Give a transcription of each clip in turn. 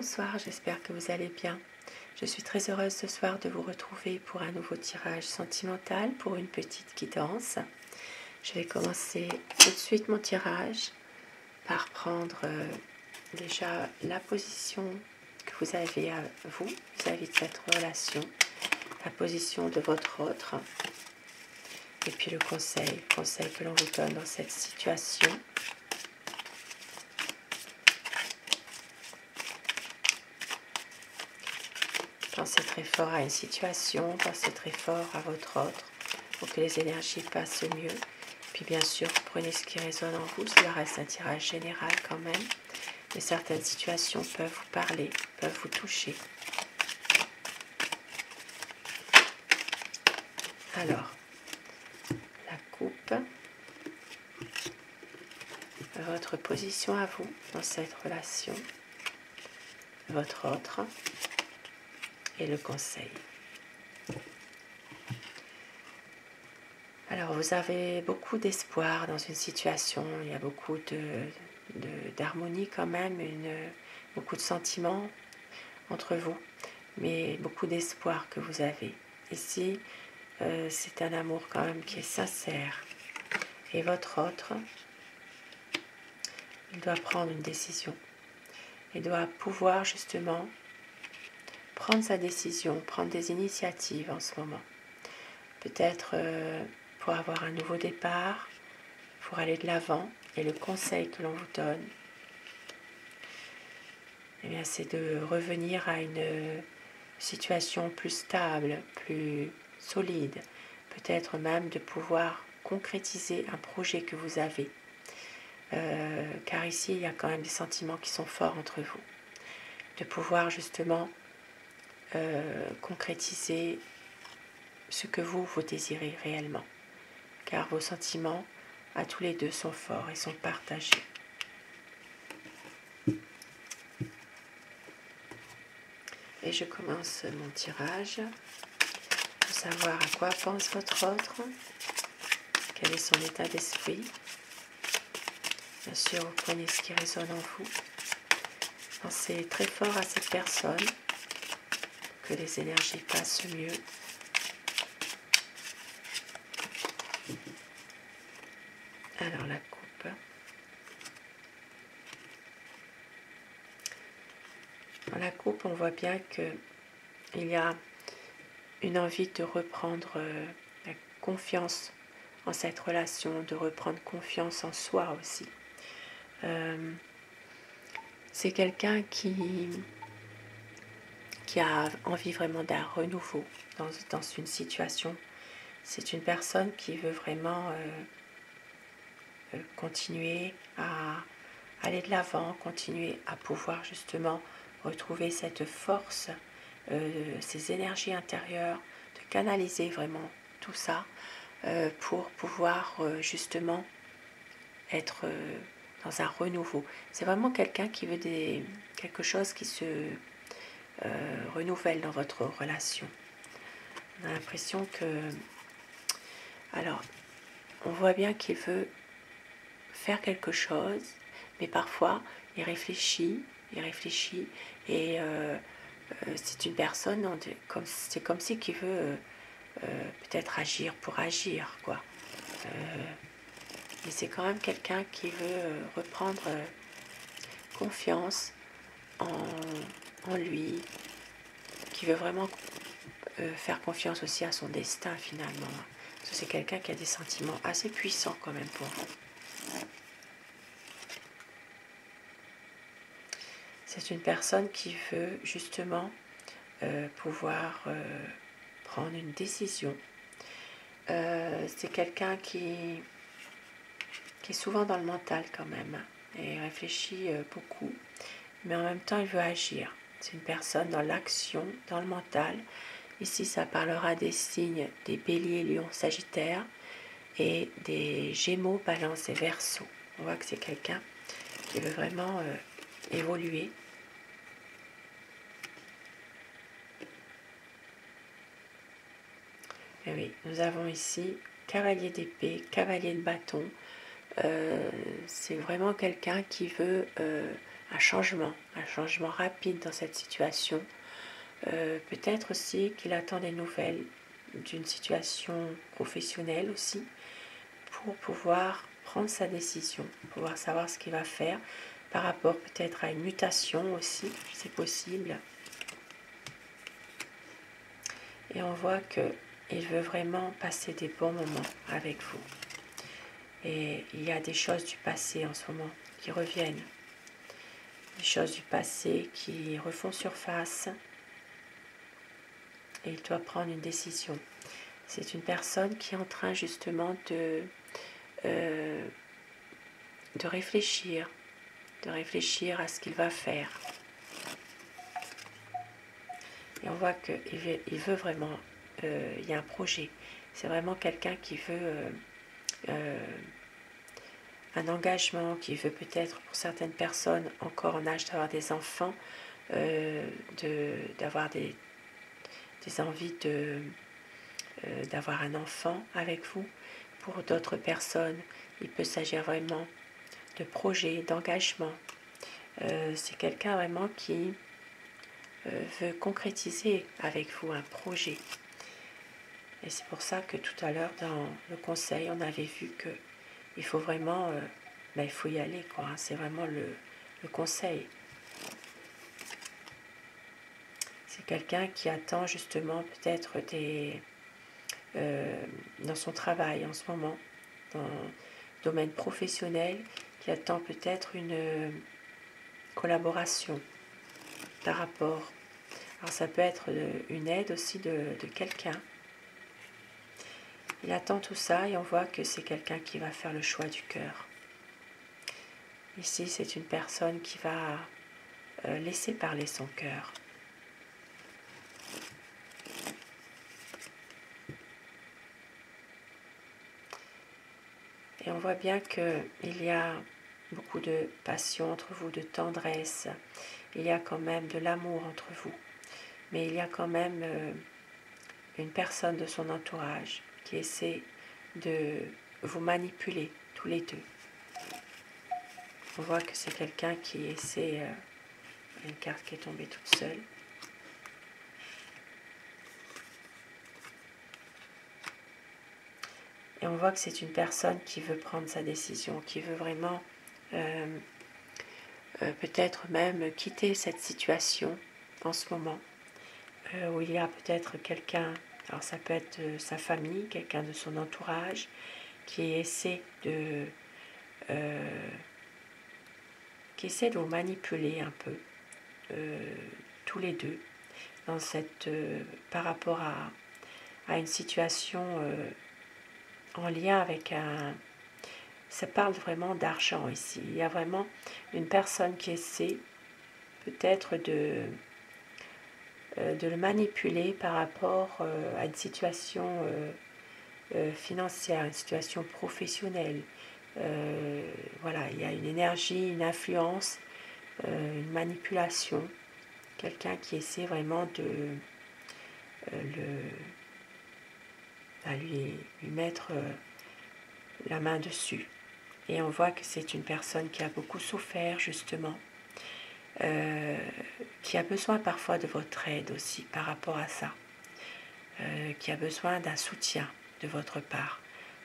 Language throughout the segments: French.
Bonsoir, j'espère que vous allez bien. Je suis très heureuse ce soir de vous retrouver pour un nouveau tirage sentimental pour une petite guidance. Je vais commencer tout de suite mon tirage par prendre déjà la position que vous avez à vous vis-à-vis de cette relation, la position de votre autre, et puis le conseil que l'on vous donne dans cette situation. Pensez très fort à une situation, pensez très fort à votre autre pour que les énergies passent mieux. Puis bien sûr, prenez ce qui résonne en vous, cela reste un tirage général quand même, mais certaines situations peuvent vous parler, peuvent vous toucher. Alors, la coupe, votre position à vous dans cette relation, votre autre et le conseil. Alors, vous avez beaucoup d'espoir dans une situation, il y a beaucoup d'harmonie quand même, beaucoup de sentiments entre vous, mais beaucoup d'espoir que vous avez. Ici, c'est un amour quand même qui est sincère. Et votre autre, il doit prendre une décision. Il doit pouvoir justement prendre sa décision, prendre des initiatives en ce moment. Peut-être pour avoir un nouveau départ, pour aller de l'avant. Et le conseil que l'on vous donne, eh bien, c'est de revenir à une situation plus stable, plus solide. Peut-être même de pouvoir concrétiser un projet que vous avez. Car ici, il y a quand même des sentiments qui sont forts entre vous. De pouvoir justement concrétiser ce que vous désirez réellement. Car vos sentiments, à tous les deux, sont forts et sont partagés. Et je commence mon tirage pour savoir à quoi pense votre autre, quel est son état d'esprit. Bien sûr, vous prenez ce qui résonne en vous. Pensez très fort à cette personne, que les énergies passent mieux. Alors la coupe. Dans la coupe, on voit bien qu'il y a une envie de reprendre la confiance en cette relation, de reprendre confiance en soi aussi. C'est quelqu'un qui a envie vraiment d'un renouveau dans une situation. C'est une personne qui veut vraiment continuer à aller de l'avant, continuer à pouvoir justement retrouver cette force, ces énergies intérieures, de canaliser vraiment tout ça pour pouvoir justement être dans un renouveau. C'est vraiment quelqu'un qui veut quelque chose qui se renouvelle dans votre relation. On a l'impression que... Alors, on voit bien qu'il veut faire quelque chose, mais parfois il réfléchit et c'est une personne, c'est comme si qu'il veut peut-être agir pour agir, quoi. Mais c'est quand même quelqu'un qui veut reprendre confiance en lui, qui veut vraiment faire confiance aussi à son destin finalement. Parce que c'est quelqu'un qui a des sentiments assez puissants quand même pour vous. C'est une personne qui veut justement pouvoir prendre une décision. C'est quelqu'un qui est souvent dans le mental quand même et réfléchit beaucoup, mais en même temps il veut agir. C'est une personne dans l'action, dans le mental. Ici ça parlera des signes des béliers, lions, sagittaires et des gémeaux, balance et verseau. On voit que c'est quelqu'un qui veut vraiment évoluer. Et oui, nous avons ici cavalier d'épée, cavalier de bâton. C'est vraiment quelqu'un qui veut un changement rapide dans cette situation. Peut-être aussi qu'il attend des nouvelles d'une situation professionnelle aussi pour pouvoir prendre sa décision, pouvoir savoir ce qu'il va faire par rapport peut-être à une mutation aussi, c'est possible. Et on voit qu'il veut vraiment passer des bons moments avec vous. Et il y a des choses du passé en ce moment qui reviennent, des choses du passé qui refont surface et il doit prendre une décision. C'est une personne qui est en train justement de réfléchir à ce qu'il va faire. Et on voit qu'il veut vraiment, il y a un projet. C'est vraiment quelqu'un qui veut un engagement, qui veut peut-être pour certaines personnes encore en âge d'avoir des enfants, d'avoir des envies d'avoir un enfant avec vous. Pour d'autres personnes, il peut s'agir vraiment de projets, d'engagement. C'est quelqu'un vraiment qui veut concrétiser avec vous un projet. Et c'est pour ça que tout à l'heure, dans le conseil, on avait vu qu'il faut vraiment, il faut y aller, quoi. C'est vraiment le conseil. C'est quelqu'un qui attend justement peut-être dans son travail en ce moment, dans le domaine professionnel, qui attend peut-être une collaboration par rapport. Alors ça peut être une aide aussi de quelqu'un. Il attend tout ça et on voit que c'est quelqu'un qui va faire le choix du cœur. Ici, c'est une personne qui va laisser parler son cœur. Et on voit bien qu'il y a beaucoup de passion entre vous, de tendresse. Il y a quand même de l'amour entre vous. Mais il y a quand même une personne de son entourage qui essaie de vous manipuler tous les deux. On voit que c'est quelqu'un qui essaie... une carte qui est tombée toute seule. Et on voit que c'est une personne qui veut prendre sa décision, qui veut vraiment peut-être même quitter cette situation en ce moment, où il y a peut-être quelqu'un, alors ça peut être sa famille, quelqu'un de son entourage, qui essaie de vous manipuler un peu, tous les deux, dans par rapport à une situation en lien avec ça parle vraiment d'argent ici. Il y a vraiment une personne qui essaie peut-être de le manipuler par rapport à une situation financière, une situation professionnelle. Voilà, il y a une énergie, une influence, une manipulation. Quelqu'un qui essaie vraiment de lui mettre la main dessus. Et on voit que c'est une personne qui a beaucoup souffert justement, qui a besoin parfois de votre aide aussi par rapport à ça, qui a besoin d'un soutien de votre part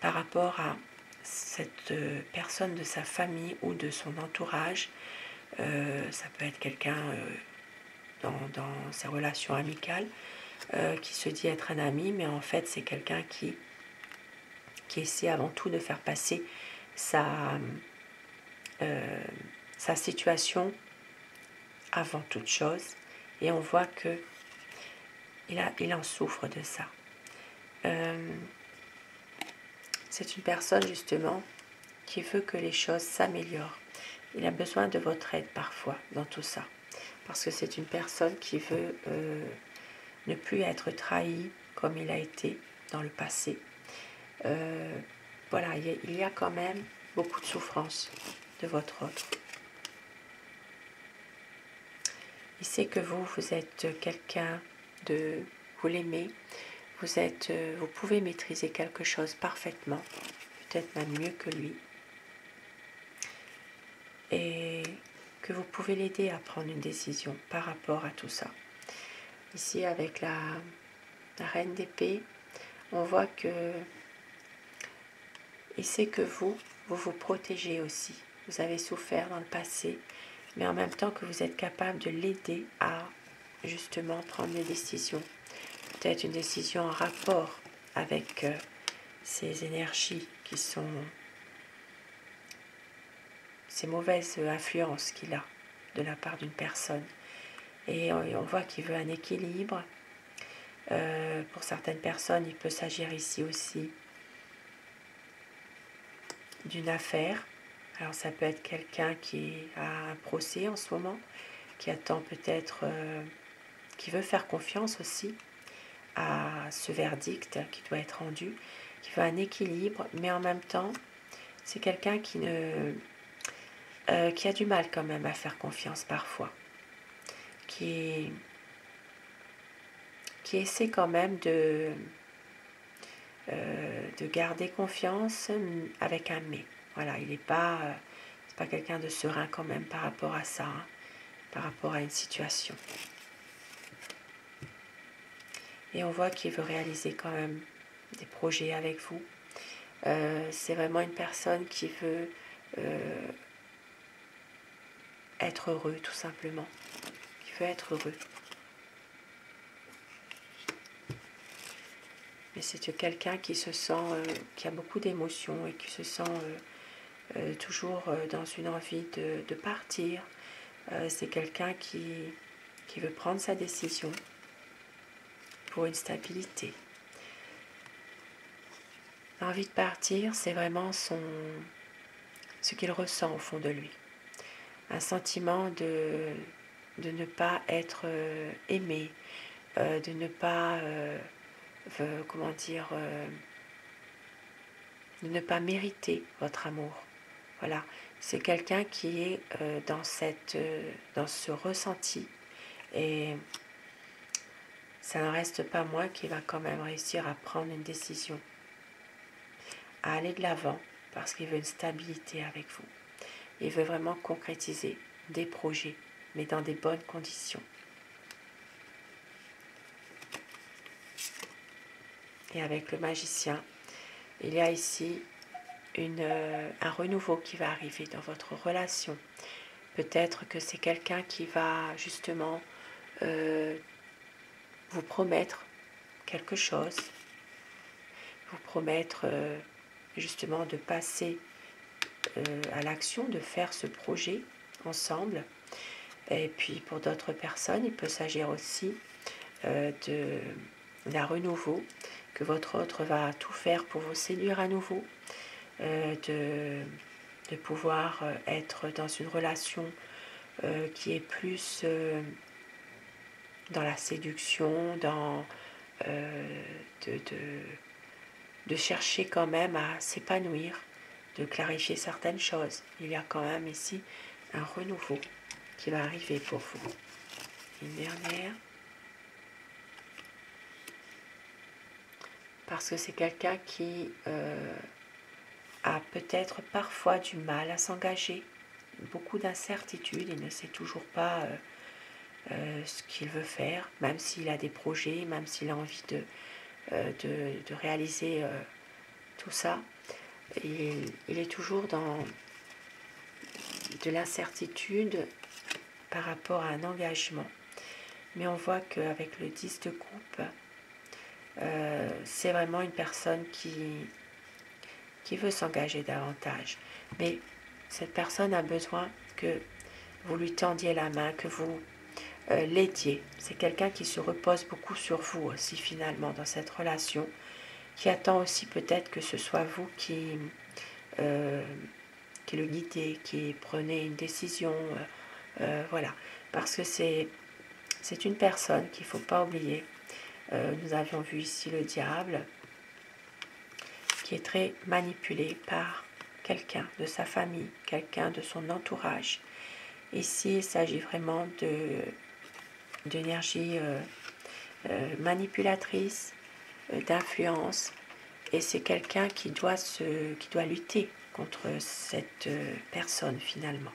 par rapport à cette personne de sa famille ou de son entourage. Ça peut être quelqu'un dans ses relations amicales qui se dit être un ami, mais en fait c'est quelqu'un qui essaie avant tout de faire passer sa situation avant toute chose, et on voit que il en souffre de ça. C'est une personne justement qui veut que les choses s'améliorent. Il a besoin de votre aide parfois dans tout ça, parce que c'est une personne qui veut ne plus être trahi comme il a été dans le passé. Voilà, il y a quand même beaucoup de souffrance de votre autre. Il sait que vous êtes quelqu'un vous l'aimez, vous pouvez maîtriser quelque chose parfaitement, peut-être même mieux que lui. Et que vous pouvez l'aider à prendre une décision par rapport à tout ça. Ici, avec la reine d'épée, on voit que, et c'est que vous vous protégez aussi. Vous avez souffert dans le passé, mais en même temps que vous êtes capable de l'aider à justement prendre des décisions. Peut-être une décision en rapport avec ces énergies qui sont ces mauvaises influences qu'il a de la part d'une personne. Et on voit qu'il veut un équilibre. Pour certaines personnes, il peut s'agir ici aussi d'une affaire. Alors ça peut être quelqu'un qui a un procès en ce moment, qui attend peut-être, qui veut faire confiance aussi à ce verdict qui doit être rendu, qui veut un équilibre, mais en même temps, c'est quelqu'un qui a du mal quand même à faire confiance parfois, qui essaie quand même de garder confiance avec un mais. Voilà, il n'est pas, c'est pas quelqu'un de serein quand même par rapport à ça, hein, par rapport à une situation. Et on voit qu'il veut réaliser quand même des projets avec vous. C'est vraiment une personne qui veut être heureux, tout simplement. Qui veut être heureux. Mais c'est quelqu'un qui se sent, qui a beaucoup d'émotions et qui se sent toujours dans une envie de partir. C'est quelqu'un qui veut prendre sa décision pour une stabilité. L'envie de partir, c'est vraiment ce qu'il ressent au fond de lui. Un sentiment de ne pas être aimé, de ne pas, de ne pas mériter votre amour. Voilà, c'est quelqu'un qui est dans ce ressenti, et ça n'en reste pas moins qu'il va quand même réussir à prendre une décision, à aller de l'avant, parce qu'il veut une stabilité avec vous. Il veut vraiment concrétiser des projets, mais dans des bonnes conditions. Et avec le magicien, il y a ici un renouveau qui va arriver dans votre relation. Peut-être que c'est quelqu'un qui va justement vous promettre quelque chose, vous promettre justement de passer à l'action, de faire ce projet ensemble. Et puis pour d'autres personnes, il peut s'agir aussi d'un renouveau, que votre autre va tout faire pour vous séduire à nouveau, de pouvoir être dans une relation qui est plus dans la séduction, dans de chercher quand même à s'épanouir, de clarifier certaines choses. Il y a quand même ici un renouveau qui va arriver pour vous. Une dernière. Parce que c'est quelqu'un qui a peut-être parfois du mal à s'engager, beaucoup d'incertitudes, il ne sait toujours pas ce qu'il veut faire, même s'il a des projets, même s'il a envie de réaliser tout ça. Il est toujours dans de l'incertitude par rapport à un engagement. Mais on voit qu'avec le 10 de coupe, c'est vraiment une personne qui veut s'engager davantage. Mais cette personne a besoin que vous lui tendiez la main, que vous l'aidiez. C'est quelqu'un qui se repose beaucoup sur vous aussi finalement dans cette relation, qui attend aussi peut-être que ce soit vous qui le guidez, qui prenez une décision. Voilà, parce que c'est une personne qu'il ne faut pas oublier. Nous avions vu ici le diable, qui est très manipulé par quelqu'un de sa famille, quelqu'un de son entourage. Ici, il s'agit vraiment d'énergie manipulatrice, d'influence, et c'est quelqu'un qui doit lutter contre cette personne finalement.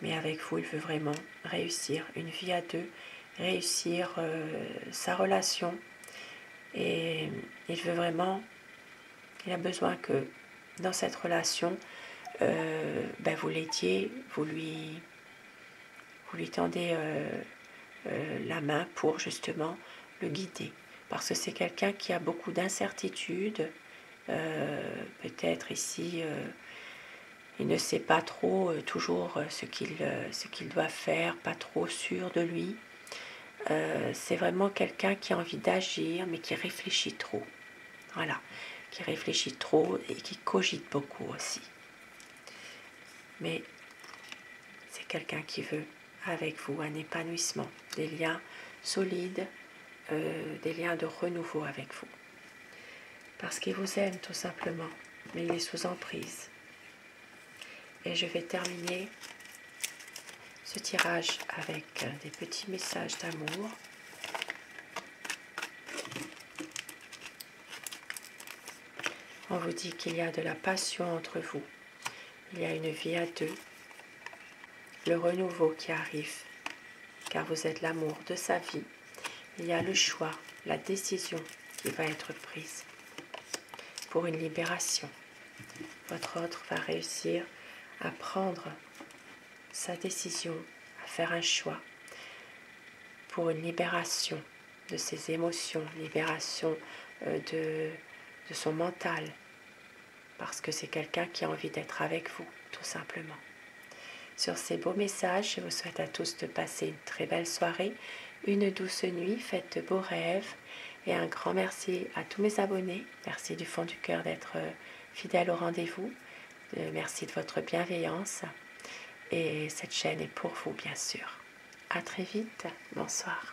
mais avec vous, il veut vraiment réussir une vie à deux, réussir sa relation. Et il veut vraiment, il a besoin que dans cette relation, vous l'aidiez, vous lui tendez la main pour justement le guider. Parce que c'est quelqu'un qui a beaucoup d'incertitudes. Peut-être ici, il ne sait pas trop toujours ce qu'il doit faire, pas trop sûr de lui. C'est vraiment quelqu'un qui a envie d'agir, mais qui réfléchit trop. Voilà, qui réfléchit trop et qui cogite beaucoup aussi. Mais c'est quelqu'un qui veut avec vous un épanouissement, des liens solides, des liens de renouveau avec vous. Parce qu'il vous aime tout simplement, mais il est sous emprise. Et je vais terminer ce tirage avec des petits messages d'amour. On vous dit qu'il y a de la passion entre vous. Il y a une vie à deux. Le renouveau qui arrive, car vous êtes l'amour de sa vie. Il y a le choix, la décision qui va être prise pour une libération. Votre autre va réussir à prendre sa décision, à faire un choix pour une libération de ses émotions, libération de son mental, parce que c'est quelqu'un qui a envie d'être avec vous, tout simplement. Sur ces beaux messages, je vous souhaite à tous de passer une très belle soirée, une douce nuit, faites de beaux rêves, et un grand merci à tous mes abonnés. Merci du fond du cœur d'être fidèles au rendez-vous. Merci de votre bienveillance. Et cette chaîne est pour vous, bien sûr. À très vite. Bonsoir.